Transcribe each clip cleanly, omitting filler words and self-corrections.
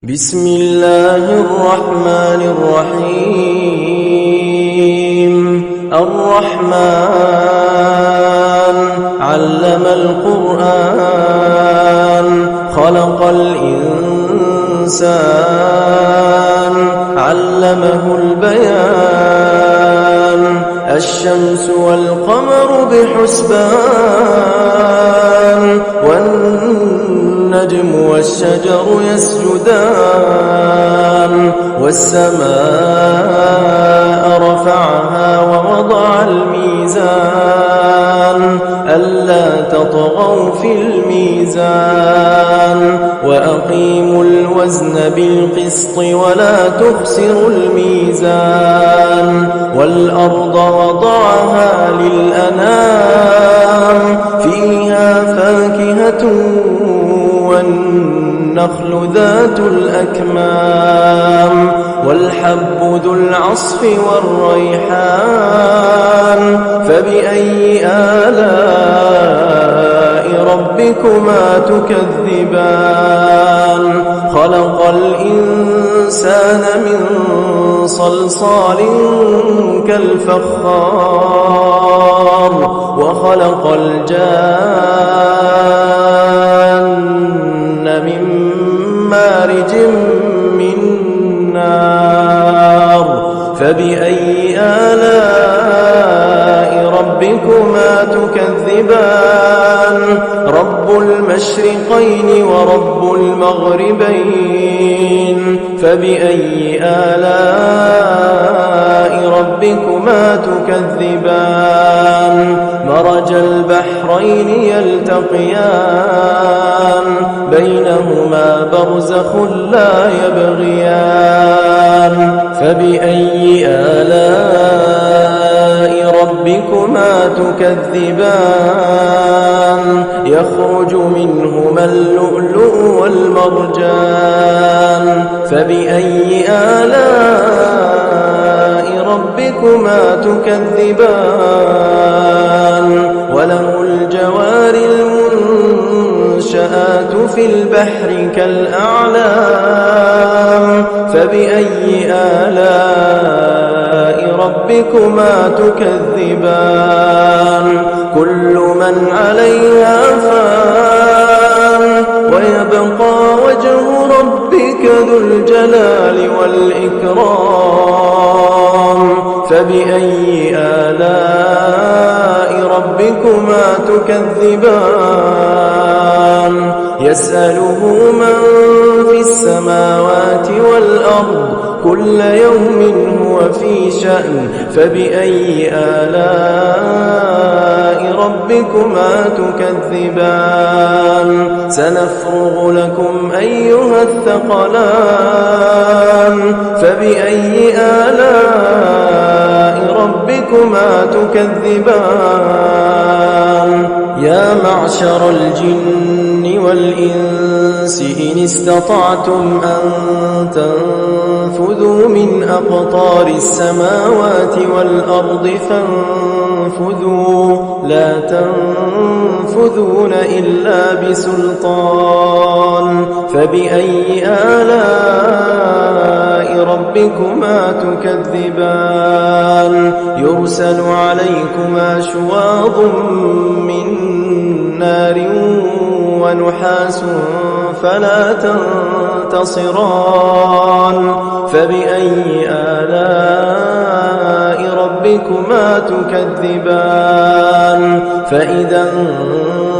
بسم الله الرحمن الرحيم الرحمن علم القرآن خلق الإنسان علمه البيان الشمس والقمر بحسبان والنجم والشجر يسجدان والسماء رفعها ووضع الميزان ألا تطغوا في الميزان وأقيموا الوزن بالقسط ولا تخسروا الميزان والأرض وضعها للأنام فيها فاكهة والنخل ذات الأكمام والحب ذو العصف والريحان فبأي آلاء ربكما تكذبان خلق الإنسان من صلصال كالفخار وخلق الجان من مارج من نار فبأي آلاء ربكما تكذبان رب المشرقين ورب المغربين فبأي آلاء ربكما تكذبان مرج البحرين يلتقيان بينهما برزخ لا يبغيان فبأي آلاء ربكما تكذبان يخرج منهما اللؤلؤ والمرجان فبأي آلاء ربكما تكذبان وله الجوار المنشآت في البحر كالأعلام فبأي آلاء ربكما تكذبان كل من عليها فان ويبقى وجه ربك ذو الجلال والإكرام فبأي آلاء ربكما تكذبان يسأله من في السماوات والأرض كل يوم هو في شأن فبأي آلاء ربكما تكذبان سنفرغ لكم أيها الثقلان فبأي آلاء ربكما تكذبان يا معشر الجن والإنس إن استطعتم أن تنفذوا من أقطار السماوات والأرض فانفذوا لا تنفذون إلا بسلطان فبأي آلاء ربكما تكذبان يرسل عليكما شواظ من نار ونحاس فلا تنتصران فبأي آلاء ربكما تكذبان فإذا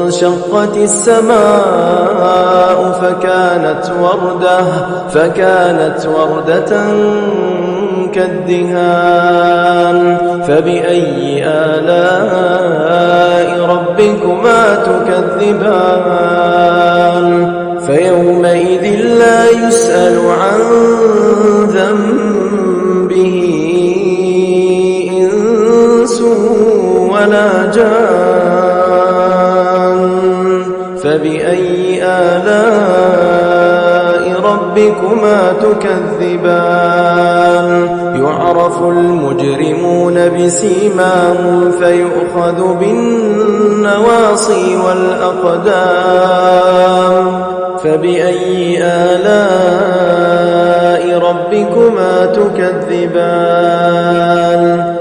انشقت السماء فكانت وردة كالدهان فبأي آلاء ربكما تكذبان فيومئذ لا يسأل عن ذنبه إنس ولا جان فبأي آلاء ربكما تكذبان يعرف المجرمون بسيماهم فيؤخذ بالنواصي والأقدام فبأي آلاء ربكما تكذبان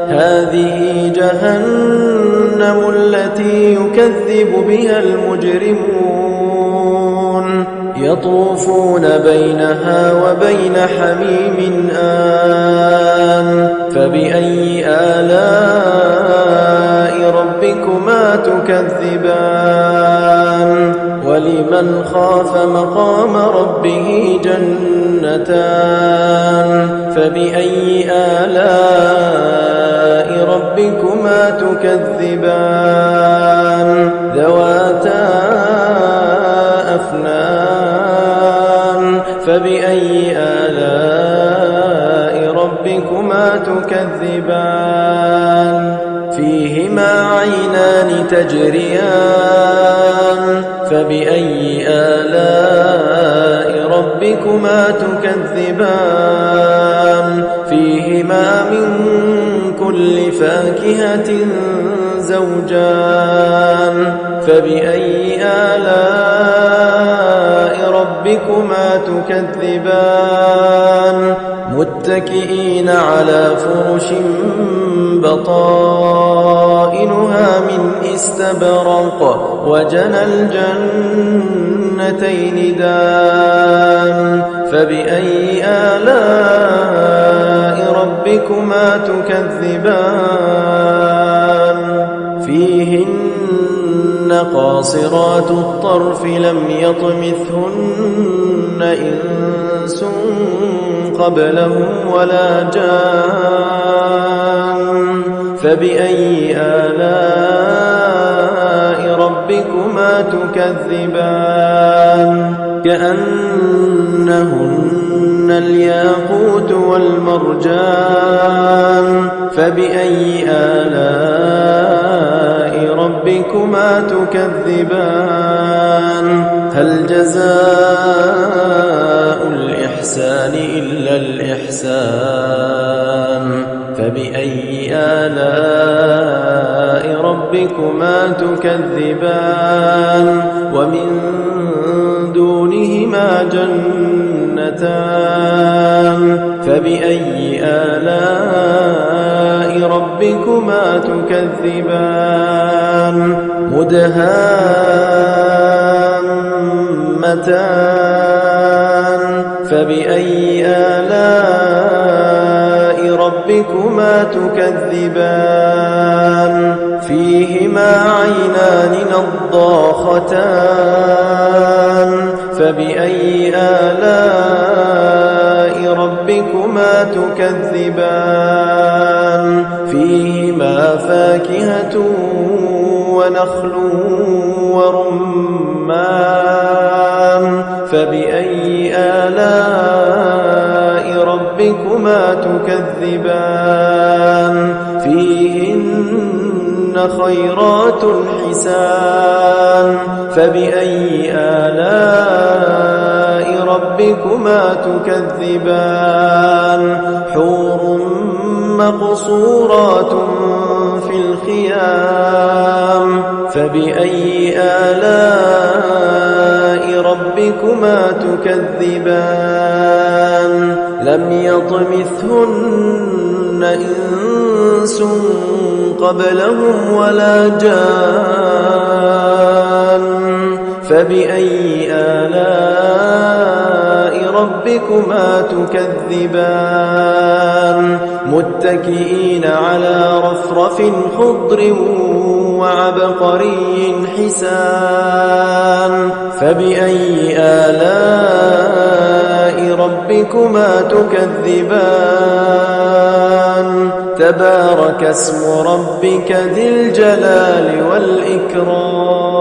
هذه جهنم التي يكذب بها المجرمون يطوفون بينها وبين حميم آن فبأي آلاء ربكما تكذبان ولمن خاف مقام ربه جنتان فبأي آلاء ربكما تكذبان ذواتا أفنان فبأي آلاء ربكما تكذبان فيهما عينان تجريان فبأي آلاء ربكما تكذبان فيهما من كل فاكهة زوجان فبأي آلاء ربكما تكذبان متكئين على فرش بطائنها من استبرق وجنى الجنتين دان فبأي آلاء ربكما تكذبان فيهن قاصرات الطرف لم يطمثهن إنس قبلهم ولا جان فبأي آلاء ربكما تكذبان كأنهن الياقوت والمرجان فبأي آلاء ربكما تكذبان هل جزاء الإحسان إلا الإحسان فبأي آلاء ربكما تكذبان ومن دونهما جنتان فبأي آلاء ربكما تكذبان مدهامتان فبأي آلاء ربكما تكذبان فيهما عينان نضاختان فبأي آلاء ربكما تكذبان فيهما فاكهة ونخل ورمان فبأي آلاء ربكما تكذبان فيهن خيرات حسان فبأي آلاء ربكما تكذبان حور مقصورات في الخيام فبأي آلاء ربكما تكذبان لم يطمثهن إنس قبلهم ولا جان فبأي آلاء ربكما تكذبان متكئين على رفرف خضر وعبقري حسان فبأي آلاء ربكما تكذبان تبارك اسم ربك ذي الجلال والإكرام